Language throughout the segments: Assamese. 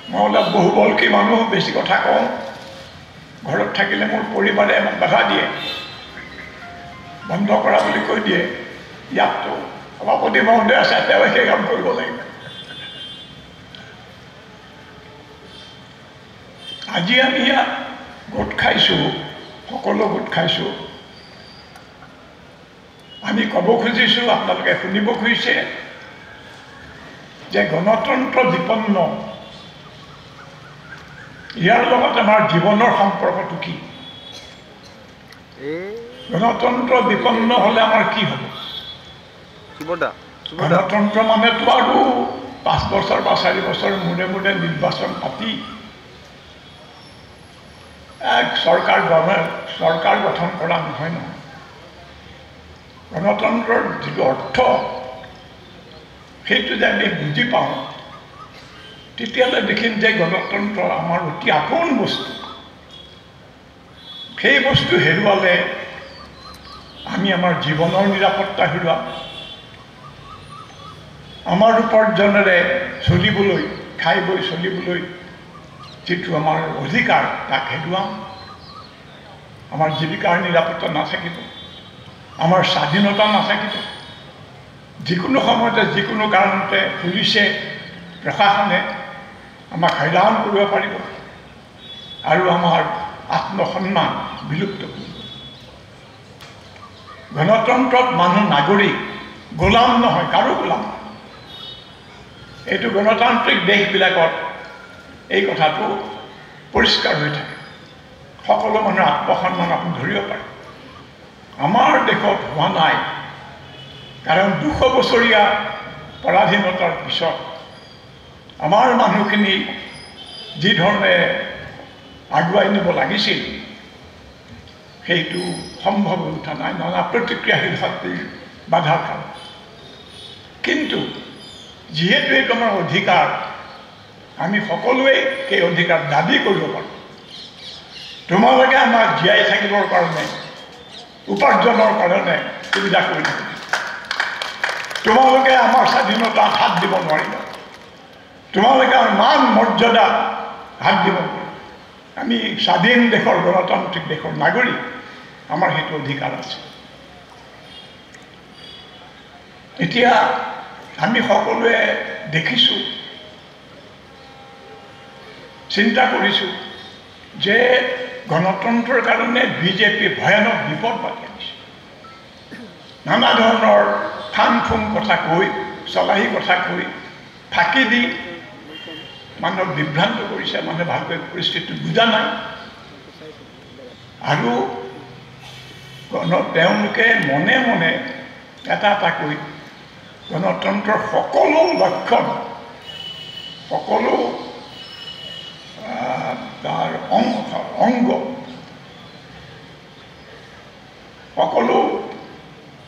মই অলপ বহুবল্কী মানুহ, বেছি কথা কওঁ। ঘৰত থাকিলে মোৰ পৰিবাৰে মোক বাধা দিয়ে, বন্ধ কৰা বুলি কৈ দিয়ে। ইয়াততো সভাপতি মহোদয় আছে, তেওঁ সেই কাম কৰিব লাগিব। আজি আমি ইয়াত গোট খাইছোঁ, সকলো গোট খাইছোঁ। আমি ক'ব খুজিছোঁ, আপোনালোকে শুনিব খুজিছে যে গণতন্ত্ৰ বিপন্ন, ইয়াৰ লগত আমাৰ জীৱনৰ সম্পৰ্কটো কি? গণতন্ত্ৰ বিপন্ন হ'লে আমাৰ কি হ'ব? গণতন্ত্ৰ মানেতো আৰু 5 বছৰ বা 4 বছৰ মূৰে মূৰে নিৰ্বাচন পাতি চৰকাৰ গঠন কৰা নহয় নহয়। গণতন্ত্ৰৰ যিটো অৰ্থ সেইটো যে আমি বুজি পাওঁ, তেতিয়াহ'লে দেখিম যে গণতন্ত্ৰ আমাৰ অতি আপোন বস্তু। সেই বস্তু হেৰুৱালে আমি আমাৰ জীৱনৰ নিৰাপত্তা হেৰুৱাম, আমাৰ উপাৰ্জনেৰে চলিবলৈ, খাই বৈ চলিবলৈ যিটো আমাৰ অধিকাৰ তাক হেৰুৱাম, আমাৰ জীৱিকাৰ নিৰাপত্তা নাথাকিব, আমাৰ স্বাধীনতা নাথাকিব। যিকোনো সময়তে যিকোনো কাৰণতে পুলিচে, প্ৰশাসনে আমাক হাইৰাণ কৰিব পাৰিব আৰু আমাৰ আত্মসন্মান বিলুপ্ত কৰিব। গণতন্ত্ৰত মানুহ নাগৰিক, গোলাম নহয়, কাৰো গোলাম নহয়। এইটো গণতান্ত্ৰিক দেশবিলাকত এই কথাটো পৰিষ্কাৰ হৈ থাকে। সকলো মানুহৰ আত্মসন্মান আপুনি ধৰিব পাৰে। আমাৰ দেশত হোৱা নাই, কাৰণ 200 বছৰীয়া পৰাধীনতাৰ পিছত আমাৰ মানুহখিনি যি ধৰণে আগুৱাই নিব লাগিছিল সেইটো সম্ভৱ হৈ উঠা নাই, নানা প্ৰতিক্ৰিয়াশীল শক্তিৰ বাধাৰ কাৰণে। কিন্তু যিহেতু এইটো আমাৰ অধিকাৰ, আমি সকলোৱে সেই অধিকাৰ দাবী কৰিব পাৰোঁ। তোমালোকে আমাক জীয়াই থাকিবৰ কাৰণে, উপাৰ্জনৰ কাৰণে সুবিধা কৰি দিব। তোমালোকে আমাৰ স্বাধীনতাত হাত দিব নোৱাৰিব, তোমালোকে আমাৰ মান মৰ্যাদা হাত দিব নোৱাৰিব। আমি স্বাধীন দেশৰ, গণতান্ত্ৰিক দেশৰ নাগৰিক, আমাৰ সেইটো অধিকাৰ আছে। এতিয়া আমি সকলোৱে দেখিছোঁ, চিন্তা কৰিছোঁ যে গণতন্ত্ৰৰ কাৰণে বিজেপি ভয়ানক বিপদ পাতি আনিছে। নানা ধৰণৰ ফাং ফুং কথা কৈ, চলাহী কথা কৈ, ফাঁকি দি মানুহক বিভ্ৰান্ত কৰিছে। মানুহে ভালকৈ পৰিস্থিতি বুজা নাই আৰু তেওঁলোকে মনে মনে এটা কৈ গণতন্ত্ৰৰ সকলো লক্ষণ, সকলো তাৰ অংগ, সকলো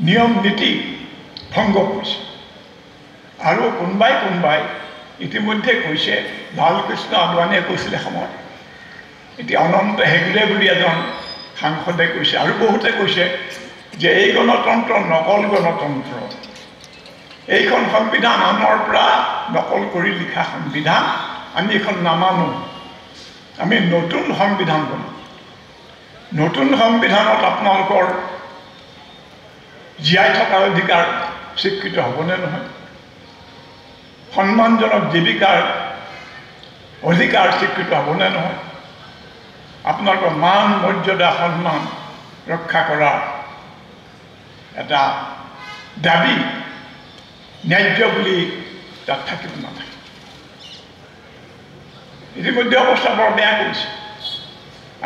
নিয়ম নীতি ভংগ কৰিছে। আৰু কোনোবাই ইতিমধ্যে কৈছে, লালকৃষ্ণ আদৱানীয়ে কৈছিলে সময়ত, এতিয়া অনন্ত হেগড়ে বুলি এজন সাংসদে কৈছে, আৰু বহুতে কৈছে যে এই গণতন্ত্ৰ নকল গণতন্ত্ৰ, এইখন সংবিধান আনৰ পৰা নকল কৰি লিখা সংবিধান, আমি এইখন নামানো, আমি নতুন সংবিধান বনাম। নতুন সংবিধানত আপোনালোকৰ জীয়াই থকাৰ অধিকাৰ স্বীকৃত হ'বনে নহয়? সন্মানজনক জীৱিকাৰ অধিকাৰ স্বীকৃত হ'বনে নহয়? আপোনালোকৰ মান মৰ্যাদা সন্মান ৰক্ষা কৰা এটা দাবী ন্যায্য বুলি তাত থাকিব নাথাকে। ইতিমধ্যে অৱস্থা বৰ বেয়া কৰিছে।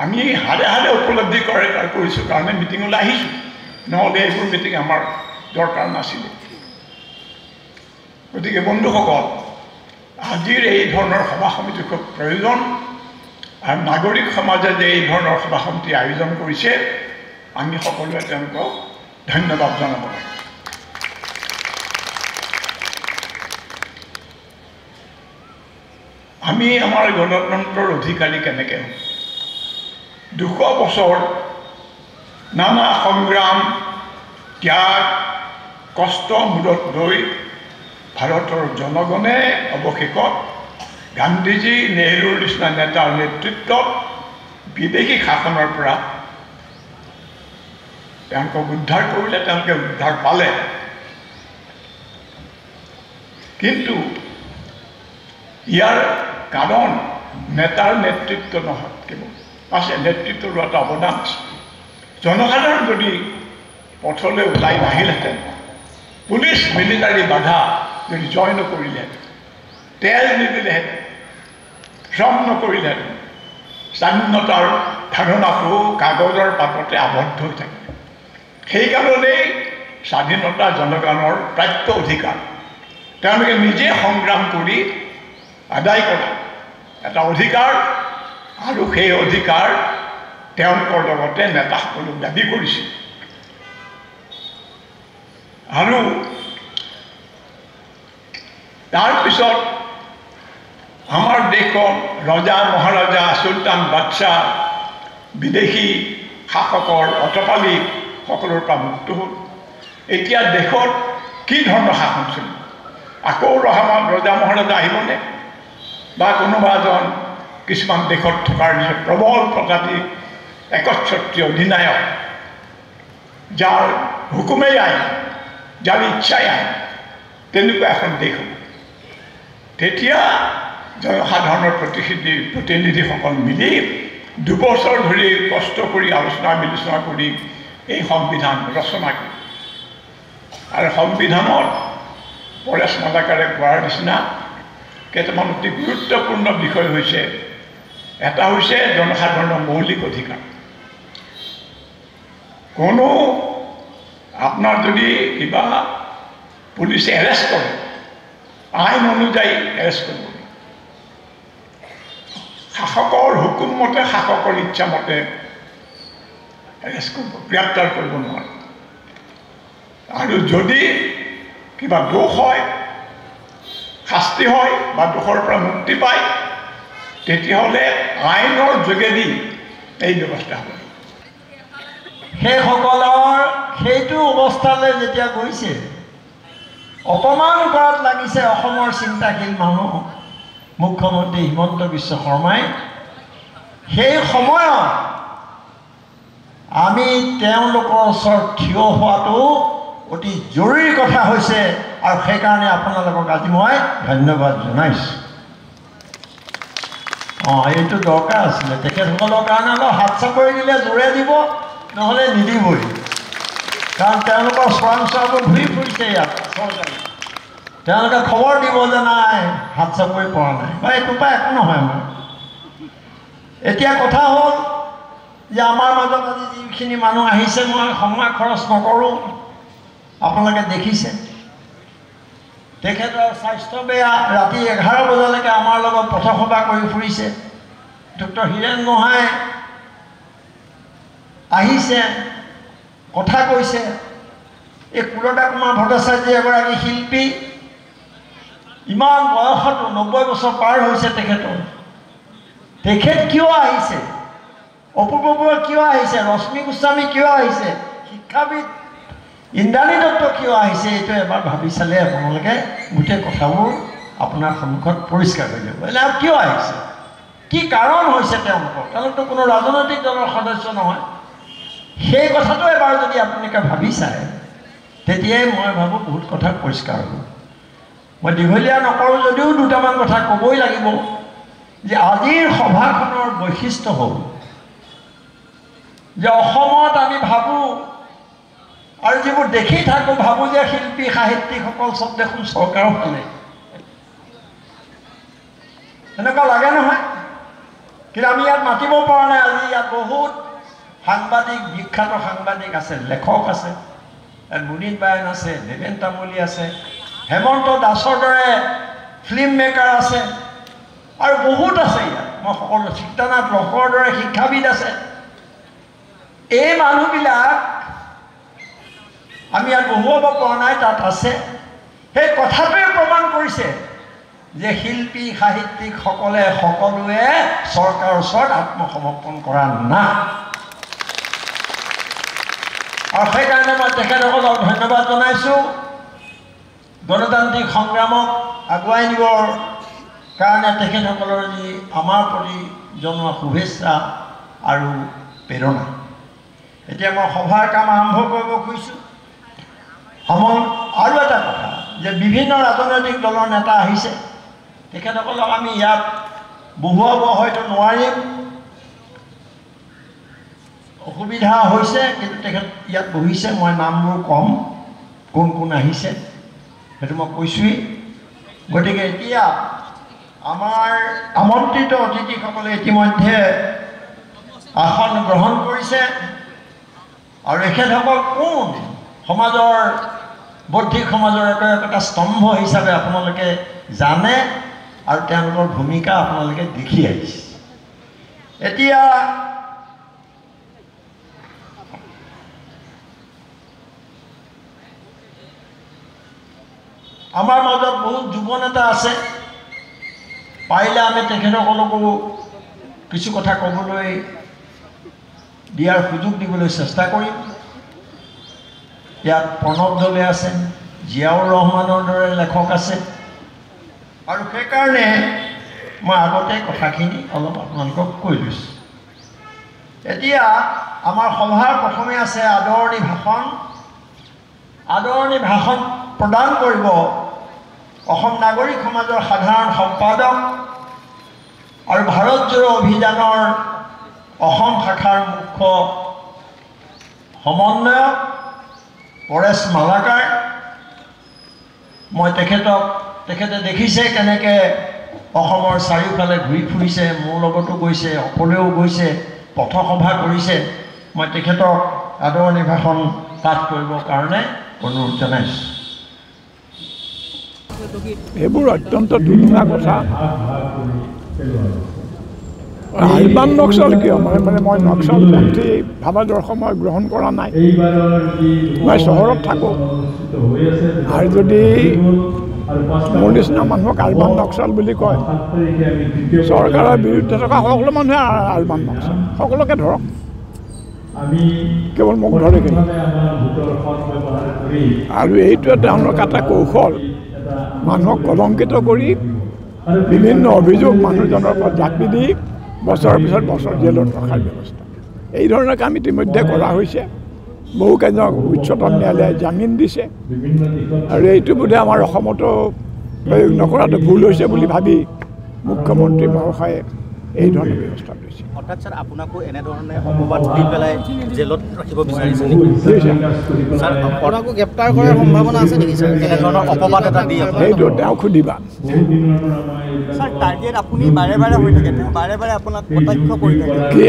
আমি হাৰে হাৰে উপলব্ধি কৰিছোঁ কাৰণে মিটিঙলৈ আহিছোঁ, নহ'লে এইবোৰ মিটিং আমাৰ দৰকাৰ নাছিলে। গতিকে বন্ধুসকল, আজিৰ এই ধৰণৰ সভা সমিতি খুব প্ৰয়োজন। আৰু নাগৰিক সমাজে যে এই ধৰণৰ সভা সমিতি আয়োজন কৰিছে, আমি সকলোৱে তেওঁলোকক ধন্যবাদ জনাব লাগে। আমি আমাৰ গণতন্ত্ৰৰ অধিকাৰী কেনেকৈ হ'ম? 200 বছৰ নানা সংগ্ৰাম, ত্যাগ, কষ্ট মূৰত লৈ ভাৰতৰ জনগণে অৱশেষত গান্ধীজী নেহৰুৰ নিচিনা নেতাৰ নেতৃত্বত বিদেশী শাসনৰ পৰা তেওঁলোকক উদ্ধাৰ কৰিলে, তেওঁলোকে উদ্ধাৰ পালে। কিন্তু ইয়াৰ কাৰণ নেতাৰ নেতৃত্ব নহয়, কেৱল আছে নেতৃত্বৰ এটা অৱদান আছে। জনসাধাৰণ যদি পথলৈ ওলাই নাহিলহেঁতেন, পুলিচ মিলিটাৰী বাধা যদি জয় নকৰিলেহেঁতেন, তেল নিদিলেহেঁতেন, শ্ৰম নকৰিলেহেঁতেন, স্বাধীনতাৰ ধাৰণাটো কাগজৰ পাততে আবদ্ধ হৈ থাকে। সেইকাৰণেই স্বাধীনতা জনগণৰ প্ৰাপ্য অধিকাৰ, তেওঁলোকে নিজে সংগ্ৰাম কৰি আদায় কৰা এটা অধিকাৰ, আৰু সেই অধিকাৰ তেওঁলোকৰ লগতে নেতাসকলক দাবী কৰিছিল। আৰু তাৰপিছত আমাৰ দেশত ৰজা মহাৰজা চুলতান বাদশ্বাহ বিদেশী শাসকৰ অটপালি সকলৰ পৰা মুক্ত হ'ল। এতিয়া দেশত কি ধৰণৰ শাসন চলিব? আকৌ ৰজা মহাৰজা আহিবনে? বা কোনোবা এজন কিছুমান দেশত থকাৰ নিচিনা প্ৰবল প্ৰজাতিক একচ্ছত্ৰীয় অধিনায়ক, যাৰ হুকুমেই আইন, যাৰ ইচ্ছাই আইন, তেনেকুৱা এখন দেশ হ'ব। তেতিয়া জনসাধাৰণৰ প্ৰতিনিধিসকল মিলি 2 বছৰ ধৰি কষ্ট কৰি আলোচনা বিলোচনা কৰি এই সংবিধান ৰচনা কৰে। আৰু সংবিধানত পৰেশ মালাকাৰে কোৱাৰ নিচিনা কেইটামান অতি গুৰুত্বপূৰ্ণ বিষয় হৈছে, এটা হৈছে জনসাধাৰণৰ মৌলিক অধিকাৰ। কোনো আপোনাৰ যদি কিবা পুলিচে এৰেষ্ট কৰে, আইন অনুযায়ী এৰেষ্ট কৰিব, শাসকৰ হুকুম মতে, শাসকৰ ইচ্ছা মতে এৰেষ্ট কৰিব, গ্ৰেপ্তাৰ কৰিব নোৱাৰে। আৰু যদি কিবা দোষ হয়, শাস্তি হয় বা দোষৰ পৰা মুক্তি পায়, তেতিয়াহ'লে আইনৰ যোগেদি এই ব্যৱস্থা হ'ব। সেইসকলৰ সেইটো অৱস্থালৈ যেতিয়া গৈছে, অপমান কৰাত লাগিছে অসমৰ চিন্তাশীল মানুহ মুখ্যমন্ত্ৰী হিমন্ত বিশ্ব শৰ্মাই, সেই সময়ত আমি তেওঁলোকৰ ওচৰত থিয় হোৱাটো অতি জৰুৰী কথা হৈছে। আৰু সেইকাৰণে আপোনালোকক আজি মই ধন্যবাদ জনাইছোঁ। এইটো দৰকাৰ আছিলে। তেখেতসকলৰ কাৰণে অলপ হাত চাপৰি দিলে জোৰে দিব, নহ'লে নিদিবই। কাৰণ তেওঁলোকৰ চোৰাংচোৱাবোৰ ঘূৰি ফুৰিছে ইয়াত চৰকাৰী, তেওঁলোকে খবৰ দিব যে নাই হাত চাপৰি পৰা নাই, বা এইটোৰ পৰা একো নহয় আমাৰ। এতিয়া কথা হ'ল যে আমাৰ মাজত আজি যিখিনি মানুহ আহিছে, মই সময় খৰচ নকৰোঁ, আপোনালোকে দেখিছে। তেখেতৰ স্বাস্থ্য বেয়া, ৰাতি 11 বজালৈকে আমাৰ লগত পথসভা কৰি ফুৰিছে। ডক্টৰ হীৰেণ গোহাঁই আহিছে, কথা কৈছে। এই কুলতা কুমাৰ ভট্টাচাৰ্য এগৰাকী শিল্পী, ইমান বয়সতো 90 বছৰ পাৰ হৈছে তেখেতৰ। তেখেত কিয় আহিছে? অপূৰ্ব বৰুৱা কিয় আহিছে? ৰশ্মি গোস্বামী কিয় আহিছে? শিক্ষাবিদ ইন্দ্ৰাণী দত্ত কিয় আহিছে? এইটো এবাৰ ভাবি চালে আপোনালোকে গোটেই কথাবোৰ আপোনাৰ সন্মুখত পৰিষ্কাৰ হৈ যাব। আৰু কিয় আহিছে, কি কাৰণ হৈছে তেওঁলোকৰ? তেওঁলোকতো কোনো ৰাজনৈতিক দলৰ সদস্য নহয়। সেই কথাটো এবাৰ যদি আপোনালোকে ভাবি চায়, তেতিয়াই মই ভাবোঁ বহুত কথা পৰিষ্কাৰ হ'ব। মই দীঘলীয়া নকৰোঁ যদিও দুটামান কথা ক'বই লাগিব। যে আজিৰ সভাখনৰ বৈশিষ্ট্য হ'ল যে অসমত আমি ভাবোঁ, আৰু যিবোৰ দেখি থাকোঁ, ভাবোঁ যে শিল্পী সাহিত্যিকসকল চব দেখোন চৰকাৰৰ ফালে, এনেকুৱা লাগে নহয়। কিন্তু আমি ইয়াত মাতিব পৰা নাই। আজি ইয়াত বহুত সাংবাদিক, বিখ্যাত সাংবাদিক আছে, লেখক আছে, মুনীন বায়ন আছে, দেৱেন তামুলী আছে, হেমন্ত দাসৰ দৰে ফিল্ম মেকাৰ আছে, আৰু বহুত আছে ইয়াত। মই সকলো সীতানাথ লহকৰ দৰে শিক্ষাবিদ আছে। এই মানুহবিলাক আমি ইয়াত বহুৱাব পৰা নাই, তাত আছে। সেই কথাটোৱে প্ৰমাণ কৰিছে যে শিল্পী সাহিত্যিকসকলে সকলোৱে চৰকাৰৰ ওচৰত আত্মসমৰ্পণ কৰা নাই। আৰু সেইকাৰণে মই তেখেতসকলক ধন্যবাদ জনাইছোঁ। গণতান্ত্ৰিক সংগ্ৰামক আগুৱাই নিবৰ কাৰণে তেখেতসকলৰ যি আমাৰ প্ৰতি জনোৱা শুভেচ্ছা আৰু প্ৰেৰণা। এতিয়া মই সভাৰ কাম আৰম্ভ কৰিব খুজিছোঁ। আৰু এটা কথা যে বিভিন্ন ৰাজনৈতিক দলৰ নেতা আহিছে, তেখেতসকলক আমি ইয়াত বহুৱাব হয়তো নোৱাৰিম, অসুবিধা হৈছে, কিন্তু তেখেত ইয়াত বহিছে। মই নামবোৰ ক'ম, কোন কোন আহিছে সেইটো মই কৈছোঁৱেই। গতিকে এতিয়া আমাৰ আমন্ত্ৰিত অতিথিসকলে ইতিমধ্যে আসন গ্ৰহণ কৰিছে আৰু এখেতসকল কোন সমাজৰ বৌদ্ধিক সমাজৰ একোটা স্তম্ভ হিচাপে আপোনালোকে জানে আৰু তেওঁলোকৰ ভূমিকা আপোনালোকে দেখি আহিছে। এতিয়া আমাৰ মাজত বহুত যুৱ নেতা আছে, পাৰিলে আমি তেখেতসকলকো কিছু কথা ক'বলৈ দিয়াৰ সুযোগ দিবলৈ চেষ্টা কৰিম। ইয়াত প্ৰণৱ দলে আছে, জিয়াউৰ ৰহমানৰ দৰে লেখক আছে, আৰু সেইকাৰণে মই আগতে কথাখিনি অলপ আপোনালোকক কৈ লৈছোঁ। এতিয়া আমাৰ সভাৰ প্ৰথমে আছে আদৰণি ভাষণ। আদৰণি ভাষণ প্ৰদান কৰিব অসম নাগৰিক সমাজৰ সাধাৰণ সম্পাদক আৰু ভাৰত জোড়ো অভিযানৰ অসম শাখাৰ মুখ্য সমন্বয়ক পৰেশ মালাকাৰ। মই তেখেতে দেখিছে কেনেকৈ অসমৰ চাৰিওফালে ঘূৰি ফুৰিছে, মোৰ লগতো গৈছে, অকলেও গৈছে, পথসভা কৰিছে। মই তেখেতক আদৰণি ভাষণ পাঠ কৰিবৰ কাৰণে অনুৰোধ জনাইছোঁ। এইবোৰ অত্যন্ত দুৰ্ঘটনা কথা। আলবান নক্সাল কিয় মানে মই নক্সালপন্থী ভাৱাদৰ্শ মই গ্ৰহণ কৰা নাই। মই চহৰত থাকোঁ, আৰু যদি মোৰ নিচিনা মানুহক আলবান নক্সাল বুলি কয়, চৰকাৰৰ বিৰুদ্ধে থকা সকলো মানুহে আলবান নক্সাল, সকলোকে ধৰক, কেৱল মোক ধৰে কিন্তু। আৰু এইটোৱে তেওঁলোকৰ এটা কৌশল, মানুহক কলংকিত কৰি বিভিন্ন অভিযোগ মানুহজনৰ ওপৰত জাপি দি বছৰৰ পিছত বছৰ জেলত ৰখাৰ ব্যৱস্থা। এই ধৰণৰ কাম ইতিমধ্যে কৰা হৈছে। বহুকেইজনক উচ্চতম ন্যায়ালয়ে জামিন দিছে, আৰু এইটো বোধে আমাৰ অসমতো প্ৰয়োগ নকৰাটো ভুল হৈছে বুলি ভাবি মুখ্যমন্ত্ৰী মহাশয়ে এই ধৰণৰ ব্যৱস্থা লৈছে। অৰ্থাৎ ছাৰ, আপোনাকো এনেধৰণে অপবাদ দি পেলাই জেলত ৰাখিব বিচাৰিছে নেকি? ছাৰ, আপোনাকো গ্ৰেপ্তাৰ কৰাৰ সম্ভাৱনা আছে নেকি ছাৰ? এনেধৰণৰ অপবাদ এটা দি সেইটো তেওঁ সুধিবা। ছাৰ, টাৰ্গেট আপুনি বাৰে বাৰে হৈ থাকে, তেওঁ বাৰে বাৰে আপোনাক কটাক্ষ কৰি থাকে। কি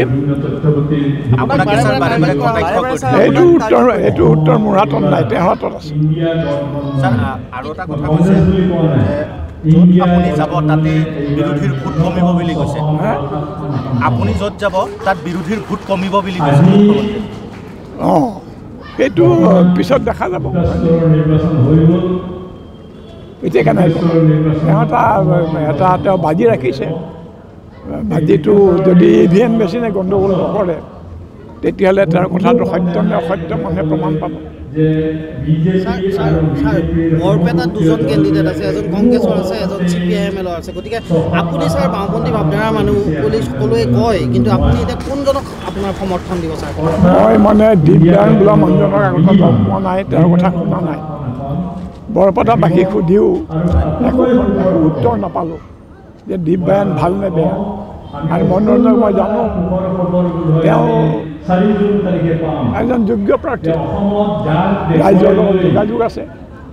আপোনাকে ছাৰ বাৰে বাৰে কটাক্ষ কৰি থাকে। এইটো উত্তৰ মোৰ হাতত নাই, তেওঁৰ হাতত আছে। ছাৰ, আৰু এটা কথা কৈছে, আপুনি যাব তাতে বিৰোধীৰ ভোট কমিব বুলি কৈছে। আপুনি য'ত যাব তাত বিৰোধীৰ ভোট কমিব বুলি কৈছে মুখ্যমন্ত্ৰী। অঁ, সেইটো পিছত দেখা যাব। এতিয়া কেনেকৈ তেওঁ বাজি ৰাখিছে। বাজিটো যদি EVM মেচিনে গণ্ডগোল নকৰে, তেতিয়াহ'লে তেওঁৰ কথাটো সত্য নে অসত্য মানুহে প্ৰমাণ পাব। বৰপেটাত দুজন কেণ্ডিডেট আছে, এজন কংগ্ৰেছৰ আছে, এজন CPIML আছে। গতিকে আপুনি ছাৰ বাওঁপন্থী ভাৱধাৰাৰ মানুহ বুলি সকলোৱে কয়, কিন্তু আপুনি এতিয়া কোনজনক আপোনাৰ সমৰ্থন দিব ছাৰ? মই মানে দিব্যায়ন বোলা মানুহজনৰ আগত লগ পোৱা নাই, তেওঁৰ কথা শুনা নাই। বৰপেটাবাসীক সুধিও একো উত্তৰ নাপালোঁ যে দিব্যায়ন ভাল নে বেয়া। আৰু মনোৰঞ্জনক মই জানো, তেওঁ এজন যোগ্য প্ৰাৰ্থী, ৰাইজৰ লগত যোগাযোগ আছে,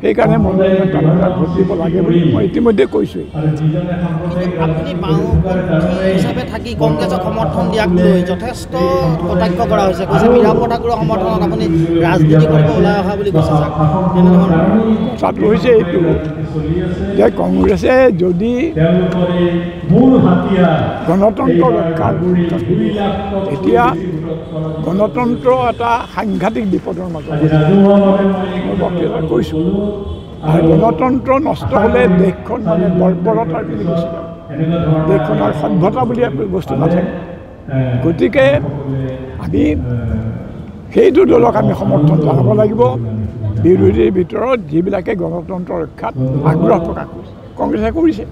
সেইকাৰণে মনোৰঞ্জন তাত ভোট দিব লাগে বুলি মই ইতিমধ্যে কৈছোঁৱেই। আপুনি বাওঁপন্থী হিচাপে থাকি কংগ্ৰেছক সমৰ্থন দিয়াক লৈ যথেষ্ট কটাক্ষ কৰা হৈছে। কৈছে নিৰাপদ আগ্ৰহ সমৰ্থনত আপুনি ৰাজনীতি কৰিব ওলাই অহা বুলি কৈছে ছাৰ। কথাটো হৈছে এইটো যে কংগ্ৰেছে যদি গণতন্ত্ৰ ৰক্ষাৰ এতিয়া গণতন্ত্ৰ এটা সাংঘাতিক বিপদৰ মাজত মই বক্তৃতা কৈছোঁ। আৰু গণতন্ত্ৰ নষ্ট হ'লে দেশখন মানে বৰ্বৰতাৰ পিনে গুচি যাব, দেশখনৰ সভ্যতা বুলি বস্তু নাথাকে। গতিকে আমি সেইটো দলক আমি সমৰ্থন জনাব লাগিব, বিৰোধীৰ ভিতৰত যিবিলাকে গণতন্ত্ৰ ৰক্ষাত আগ্ৰহ প্ৰকাশ কৰিছে। কংগ্ৰেছে কৰিছে,